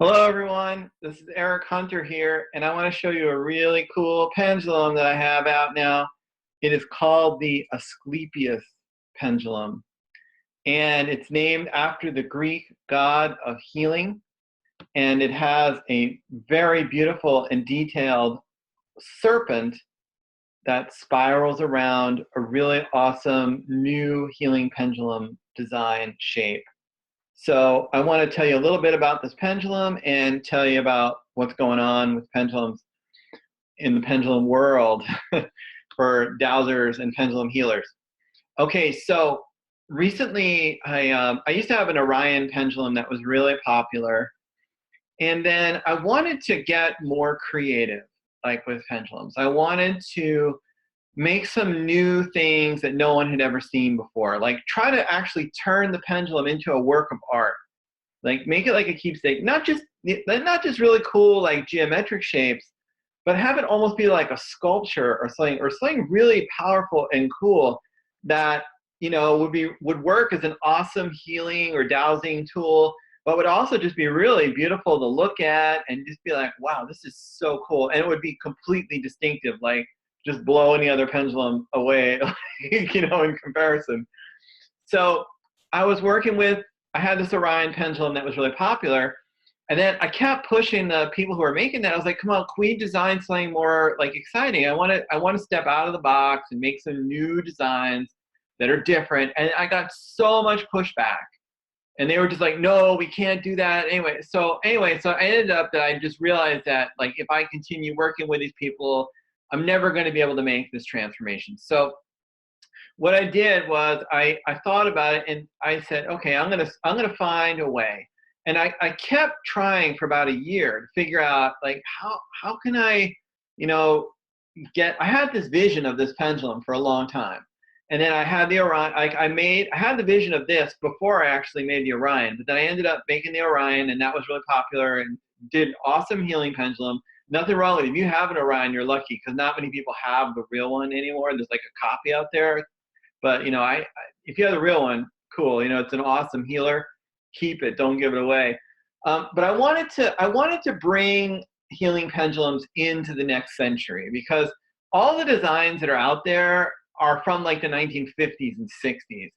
Hello everyone, this is Erich Hunter here, and I want to show you a really cool pendulum that I have out now. It is called the Asclepius pendulum, and it's named after the Greek god of healing, and it has a very beautiful and detailed serpent that spirals around a really awesome new healing pendulum design shape. So I want to tell you a little bit about this pendulum and tell you about what's going on with pendulums in the pendulum world for dowsers and pendulum healers. Okay, so recently I used to have an Orion pendulum that was really popular, and then I wanted to get more creative, like with pendulums. I wanted to make some new things that no one had ever seen before. Like try to actually turn the pendulum into a work of art. Like make it like a keepsake, not just really cool like geometric shapes, but have it almost be like a sculpture or something really powerful and cool that would work as an awesome healing or dowsing tool, but would also just be really beautiful to look at and just be like, wow, this is so cool. And it would be completely distinctive, like just blow any other pendulum away, in comparison. So I was I had this Orion pendulum that was really popular. And then I kept pushing the people who were making that. I was like, come on, can we design something more like exciting? I want to step out of the box and make some new designs that are different. And I got so much pushback. And they were just like, no, we can't do that. So I ended up that I just realized that like if I continue working with these people, I'm never going to be able to make this transformation. So what I did was I thought about it and I said, okay, I'm gonna find a way. And I kept trying for about a year to figure out like how can I, I had this vision of this pendulum for a long time. And then I had the Orion, I had the vision of this before I actually made the Orion, but then I ended up making the Orion and that was really popular and did an awesome healing pendulum. Nothing wrong with it. If you have an Orion, you're lucky because not many people have the real one anymore. There's like a copy out there. But, if you have the real one, cool. It's an awesome healer. Keep it. Don't give it away. But I wanted to bring healing pendulums into the next century because all the designs that are out there are from like the 1950s and 60s.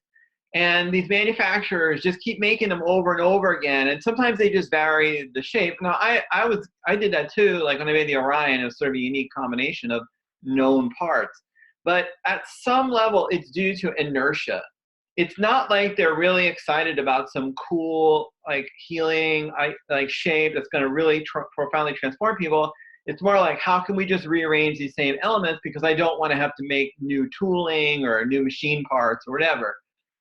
And these manufacturers just keep making them over and over again. And sometimes they just vary the shape. Now, I did that too. Like when I made the Orion, it was sort of a unique combination of known parts. But at some level, it's due to inertia. It's not like they're really excited about some cool like healing like shape that's going to really profoundly transform people. It's more like, how can we just rearrange these same elements because I don't want to have to make new tooling or new machine parts or whatever.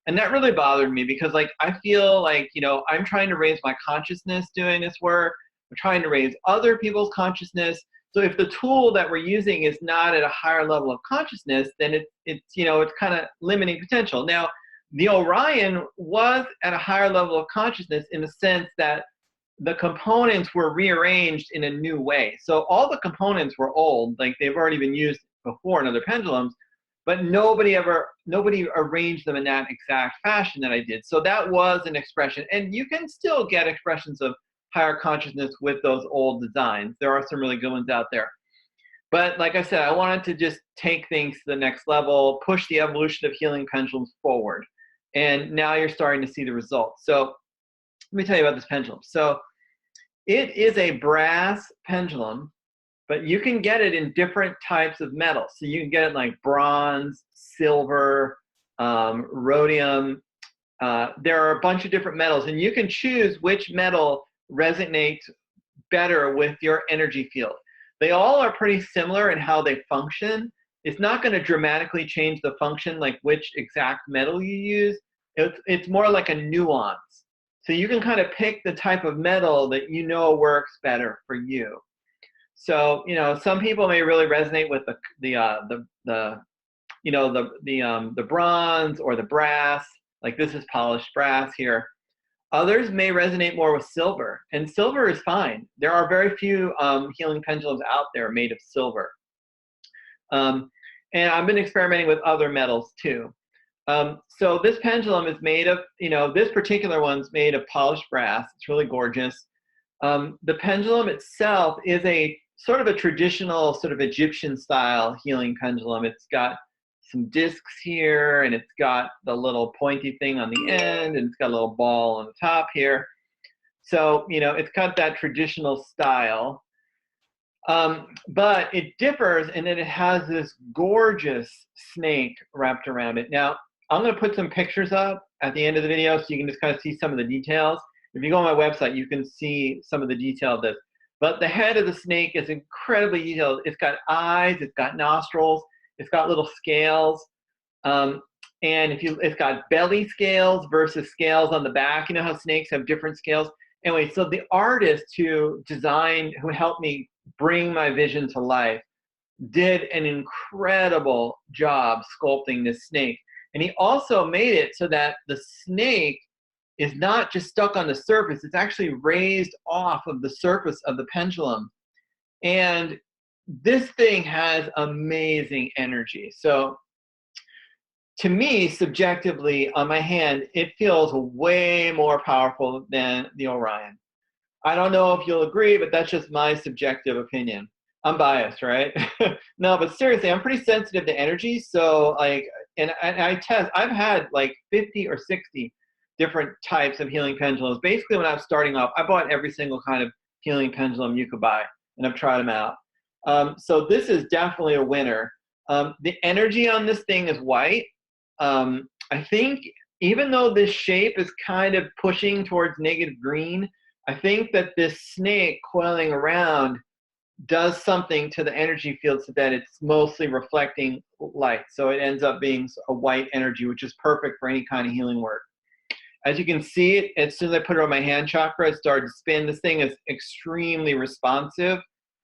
And that really bothered me because like I feel like, I'm trying to raise my consciousness doing this work. I'm trying to raise other people's consciousness. So if the tool that we're using is not at a higher level of consciousness, then it's kind of limiting potential. Now, the Orion was at a higher level of consciousness in the sense that the components were rearranged in a new way. So all the components were old, like they've already been used before in other pendulums, but nobody arranged them in that exact fashion that I did. So that was an expression. And you can still get expressions of higher consciousness with those old designs. There are some really good ones out there. But like I said, I wanted to just take things to the next level, push the evolution of healing pendulums forward. And now you're starting to see the results. So let me tell you about this pendulum. So it is a brass pendulum, but you can get it in different types of metal. So you can get it like bronze, silver, rhodium. There are a bunch of different metals, and you can choose which metal resonates better with your energy field. They all are pretty similar in how they function. It's not going to dramatically change the function, like which exact metal you use. It's more like a nuance. So you can kind of pick the type of metal that works better for you. So some people may really resonate with the bronze or the brass. Like this is polished brass here. Others may resonate more with silver, and silver is fine. There are very few healing pendulums out there made of silver. And I've been experimenting with other metals too. So this pendulum is made of, this particular one's made of polished brass. It's really gorgeous. The pendulum itself is a sort of a traditional sort of Egyptian style healing pendulum. It's got some discs here, and it's got the little pointy thing on the end, and it's got a little ball on the top here. So, you know, it's got that traditional style. But it differs in that it has this gorgeous snake wrapped around it. Now, I'm going to put some pictures up at the end of the video so you can just kind of see some of the details. If you go on my website, you can see some of the detail of this. But the head of the snake is incredibly detailed. It's got eyes, it's got nostrils, it's got little scales. And it's got belly scales versus scales on the back. You know how snakes have different scales? Anyway, so the artist who helped me bring my vision to life, did an incredible job sculpting this snake. And he also made it so that the snake is not just stuck on the surface, it's actually raised off of the surface of the pendulum. And this thing has amazing energy. So to me, subjectively, on my hand, it feels way more powerful than the Orion. I don't know if you'll agree, but that's just my subjective opinion. I'm biased, right? No, but seriously, I'm pretty sensitive to energy. So like, and I test, I've had like 50 or 60 different types of healing pendulums. Basically, when I was starting off, I bought every single kind of healing pendulum you could buy, and I've tried them out. So this is definitely a winner. The energy on this thing is white. I think even though this shape is kind of pushing towards negative green, I think that this snake coiling around does something to the energy field so that it's mostly reflecting light. So it ends up being a white energy, which is perfect for any kind of healing work. As you can see, as soon as I put it on my hand chakra, it started to spin. This thing is extremely responsive.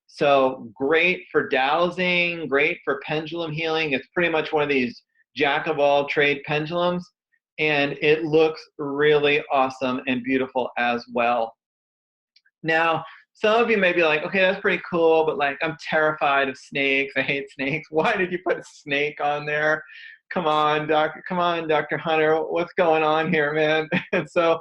So great for dowsing, great for pendulum healing. It's pretty much one of these jack of all trade pendulums. And it looks really awesome and beautiful as well. Now, some of you may be like, okay, that's pretty cool, but like, I'm terrified of snakes. I hate snakes. Why did you put a snake on there? Come on, Dr. Hunter, what's going on here, man? And so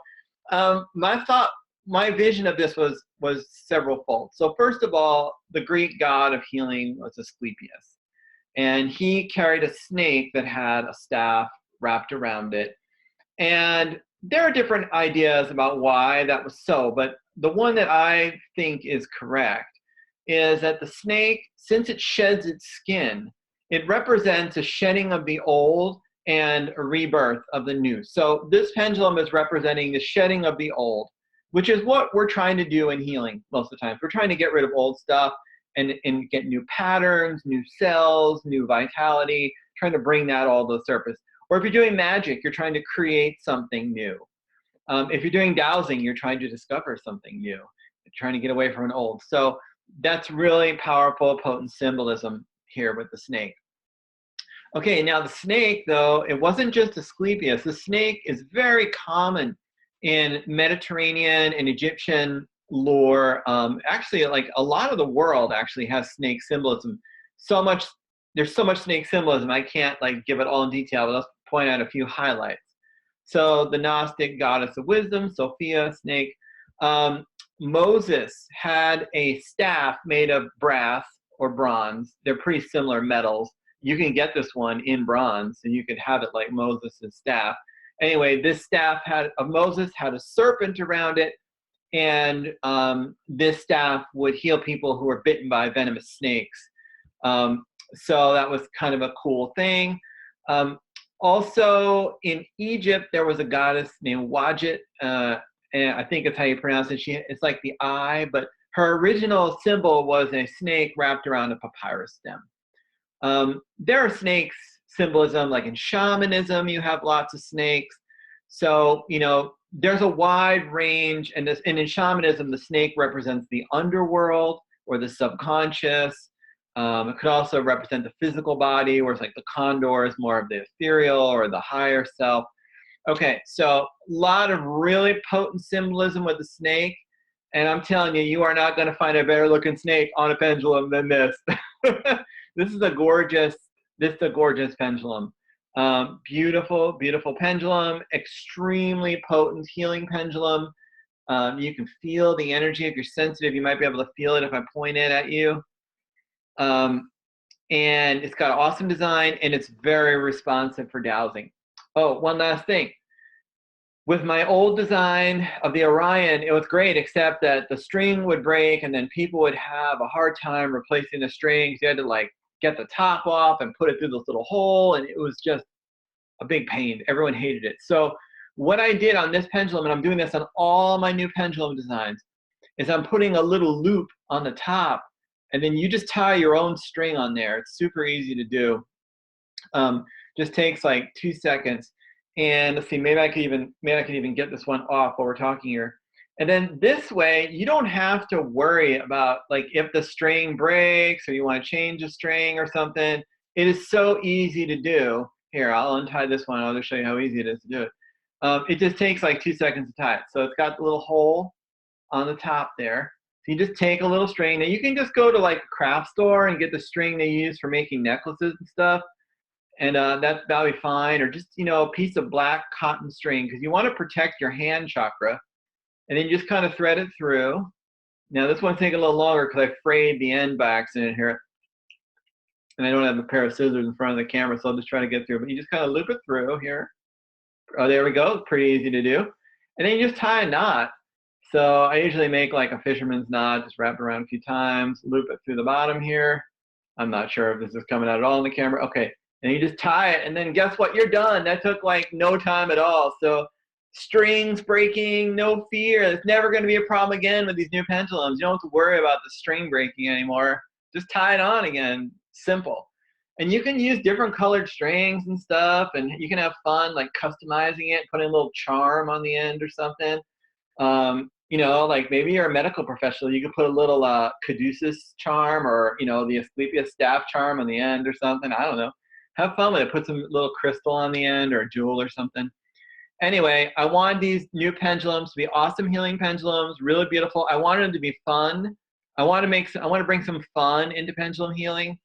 my vision of this was several fold. So first of all, the Greek god of healing was Asclepius. And he carried a snake that had a staff wrapped around it. And there are different ideas about why that was so, but the one that I think is correct is that the snake, since it sheds its skin, it represents a shedding of the old and a rebirth of the new. So this pendulum is representing the shedding of the old, which is what we're trying to do in healing most of the time. We're trying to get rid of old stuff and get new patterns, new cells, new vitality, trying to bring that all to the surface. Or if you're doing magic, you're trying to create something new. If you're doing dowsing, you're trying to discover something new. You're trying to get away from an old. So that's really powerful, potent symbolism here with the snake. Okay, now the snake, though, it wasn't just Asclepius. The snake is very common in Mediterranean and Egyptian lore. Actually, like a lot of the world actually has snake symbolism. There's so much snake symbolism, I can't like give it all in detail, but let's point out a few highlights. So the Gnostic goddess of wisdom, Sophia, snake. Moses had a staff made of brass or bronze. They're pretty similar metals. You can get this one in bronze, and you could have it like Moses' staff. Anyway, this staff of Moses had a serpent around it, and this staff would heal people who were bitten by venomous snakes. So that was kind of a cool thing. Also, in Egypt, there was a goddess named Wadjet, and I think that's how you pronounce it. It's like the eye, but her original symbol was a snake wrapped around a papyrus stem. There are snakes symbolism, like in shamanism, you have lots of snakes. So, you know, there's a wide range, and in shamanism, the snake represents the underworld or the subconscious. It could also represent the physical body, where it's like the condor is more of the ethereal or the higher self. Okay, so a lot of really potent symbolism with the snake. And I'm telling you, you are not going to find a better looking snake on a pendulum than this. This is a gorgeous pendulum. Beautiful, beautiful pendulum, extremely potent healing pendulum. You can feel the energy. If you're sensitive, you might be able to feel it if I point it at you. And it's got an awesome design, and it's very responsive for dowsing. Oh, one last thing. With my old design of the Orion, it was great, except that the string would break, and then people would have a hard time replacing the strings. You had to like get the top off and put it through this little hole, and it was just a big pain. Everyone hated it. So what I did on this pendulum, and I'm doing this on all my new pendulum designs, is I'm putting a little loop on the top, and then you just tie your own string on there. It's super easy to do. Just takes like 2 seconds. And let's see, maybe I could even get this one off while we're talking here. And then this way, you don't have to worry about like if the string breaks or you want to change a string or something. It is so easy to do. Here, I'll untie this one. I'll just show you how easy it is to do it. It just takes like 2 seconds to tie it. So it's got the little hole on the top there. So you just take a little string. Now you can just go to like a craft store and get the string they use for making necklaces and stuff. And that'll be fine. Or just, you know, a piece of black cotton string, because you want to protect your hand chakra. And then you just kind of thread it through. Now this one's taking a little longer because I frayed the end by accident here. And I don't have a pair of scissors in front of the camera, so I'll just try to get through. But you just kind of loop it through here. Oh, there we go. Pretty easy to do. And then you just tie a knot. So I usually make like a fisherman's knot, just wrap it around a few times, loop it through the bottom here. I'm not sure if this is coming out at all in the camera. Okay. And you just tie it, and then guess what? You're done. That took like no time at all. So strings breaking, no fear. It's never going to be a problem again with these new pendulums. You don't have to worry about the string breaking anymore. Just tie it on again. Simple. And you can use different colored strings and stuff, and you can have fun like customizing it, putting a little charm on the end or something. You know, like maybe you're a medical professional, you could put a little caduceus charm, or, you know, the Asclepius staff charm on the end or something. I don't know. Have fun with it. Put some little crystal on the end or a jewel or something. Anyway, I wanted these new pendulums to be awesome healing pendulums, really beautiful. I wanted them to be fun. I want to bring some fun into pendulum healing.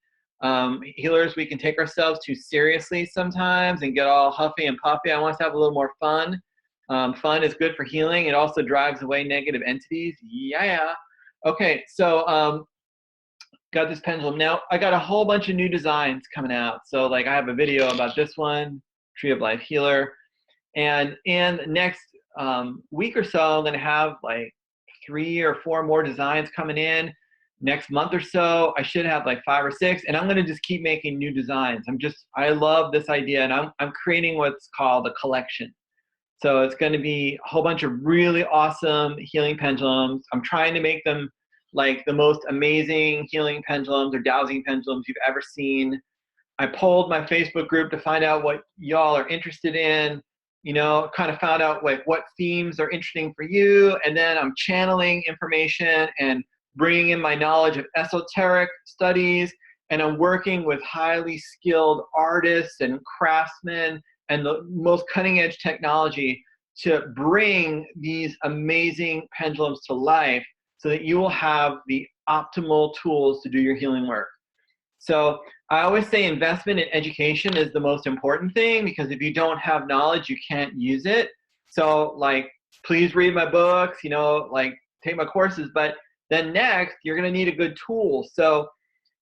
Healers, we can take ourselves too seriously sometimes and get all huffy and puffy. I want us to have a little more fun. Fun is good for healing. It also drives away negative entities. Yeah. Okay, so got this pendulum. Now I got a whole bunch of new designs coming out. So like I have a video about this one, Tree of Life Healer. And in the next week or so, I'm gonna have like 3 or 4 more designs coming in. Next month or so, I should have like 5 or 6, and I'm gonna just keep making new designs. I love this idea, and I'm creating what's called a collection. So it's gonna be a whole bunch of really awesome healing pendulums. I'm trying to make them like the most amazing healing pendulums or dowsing pendulums you've ever seen. I polled my Facebook group to find out what y'all are interested in, you know, kind of found out like what themes are interesting for you. And then I'm channeling information and bringing in my knowledge of esoteric studies. And I'm working with highly skilled artists and craftsmen and the most cutting edge technology to bring these amazing pendulums to life, so that you will have the optimal tools to do your healing work. So I always say investment in education is the most important thing, because if you don't have knowledge, you can't use it. So like, please read my books, you know, like take my courses, but then next you're gonna need a good tool. So,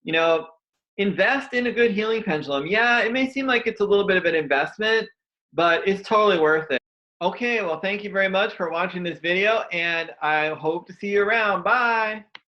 you know, invest in a good healing pendulum. Yeah, it may seem like it's a little bit of an investment, but it's totally worth it. Okay, well, thank you very much for watching this video, and I hope to see you around. Bye.